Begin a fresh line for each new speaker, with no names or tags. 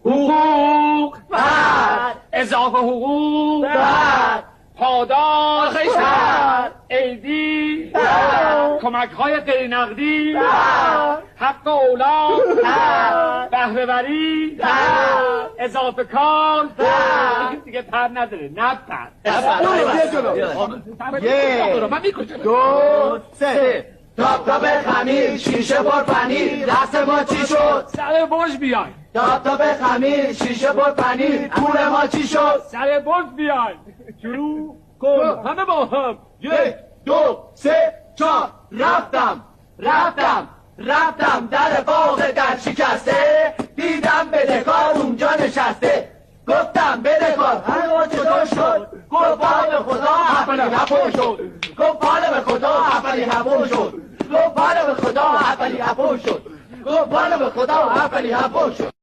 حقوق
بر
اضافه حقوق
بر
پاداش
بر
عیدی
بر
کمک های غیر نقدی
بر
حق اولاد
بر
بهره وری
بر
اضافه کار
بر
دیگه پر نداره نه پر من میکشم
دو سه تاپ تاپ خمیر شیشه پر پنیر دست ما چی شد
سر برج بیاین
تاپ تاپ خمیر شیشه پر پنیر پول ما چی شد
سر برج بیاین شروع کن همه با هم
یک دو سه چهار رفتم در باغ در شکسته دیدم بدهکار اونجا نشسته گفتم بدهکار هر چطور شد گفت پال به خدا حفلی هفون شد گفت پال به خدا حفلی هفون شد گفت پال به خدا حفلی هفون شد گفت پال به خدا حفلی هفون شد